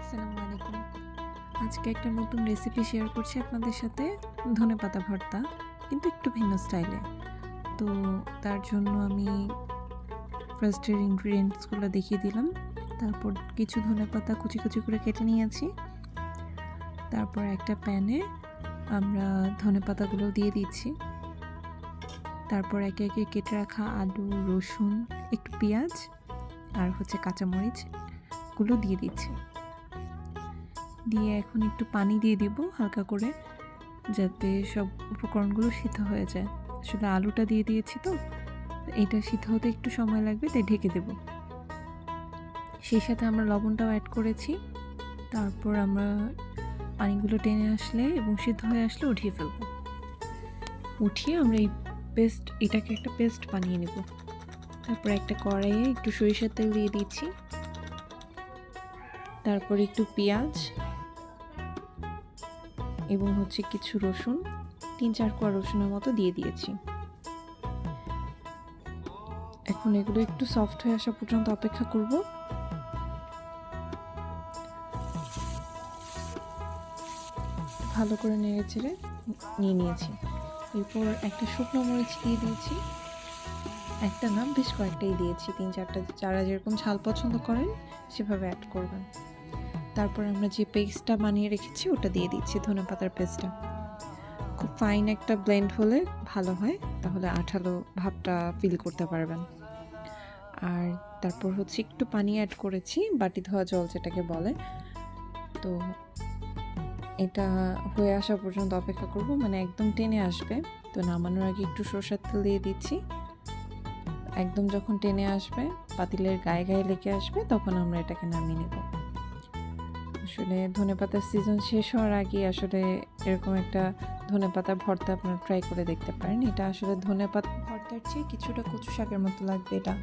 আসসালামু আলাইকুম। আজকে একটা নতুন রেসিপি শেয়ার করছি আপনাদের সাথে, ধনেপাতা ভর্তা, কিন্তু একটু ভিন্ন স্টাইলে। তো তার জন্য আমি ফার্স্টের ইনগ্রিডিয়েন্টসগুলো দেখিয়ে দিলাম। তারপর কিছু ধনেপাতা কুচি কুচি করে কেটে নিয়েছি। তারপর একটা প্যানে আমরা ধনেপাতাগুলো দিয়ে দিচ্ছি। তারপর একে একে কেটে রাখা আলু, রসুন, একটু পেঁয়াজ আর কাঁচামরিচগুলো দিয়ে দিচ্ছি। দিয়ে এখন একটু পানি দিয়ে দিব হালকা করে, যাতে সব উপকরণগুলো সিদ্ধ হয়ে যায়। আসলে আলুটা দিয়ে দিয়েছি, তো এটা সিদ্ধ হতে একটু সময় লাগবে, তাই ঢেকে দেব। সেই সাথে আমরা লবণটাও অ্যাড করেছি। তারপর আমরা পানিগুলো টেনে আসলে এবং সিদ্ধ হয়ে আসলে উঠিয়ে ফেলবো। উঠিয়ে আমরা এটাকে একটা পেস্ট বানিয়ে নেব। তারপর একটা কড়াইয়ে একটু সরিষার তেল দিয়ে দিচ্ছি। তারপর একটু পেঁয়াজ এবং কিছু রসুন, 3-4 কোয়া রসুনের মতো দিয়ে দিয়েছি। এখন এগুলো একটু সফট হয়ে আসা পর্যন্ত অপেক্ষা করব। ভালো করে নেড়ে চেড়ে নিয়ে নিয়েছি। এরপর একটা শুকনো মরিচ দিয়ে দিয়েছি। একটা না, বেশ কয়েকটাই দিয়েছি, 3-4টা, যারা যেরকম ঝাল পছন্দ করেন সেভাবে অ্যাড করবেন। তারপর আমরা যে পেস্টটা বানিয়ে রেখেছি ওটা দিয়ে দিচ্ছি, ধনেপাতার পেস্টটা। খুব ফাইন একটা ব্লেন্ড হলে ভালো হয়, তাহলে আঠালো ভাবটা ফিল করতে পারবেন। আর তারপর একটু পানি অ্যাড করেছি, বাটি ধোয়া জল যেটাকে বলে। তো এটা হয়ে আসা পর্যন্ত অপেক্ষা করব, মানে একদম টেনে আসবে। তো নামানোর আগে একটু সরষের তেল দিয়ে দিচ্ছি। একদম যখন টেনে আসবে, পাতিলের গায়ে গায়ে লেগে আসবে, তখন আমরা এটাকে নামিয়ে নেব। আসলে ধনেপাতার সিজন শেষ হওয়ার আগে আসলে এরকম একটা ধনেপাতা ভর্তা আপনারা ট্রাই করে দেখতে পারেন। এটা আসলে ধনেপাতা ভর্তার চেয়ে কিছুটা কচু শাকের মতো লাগবে এটা।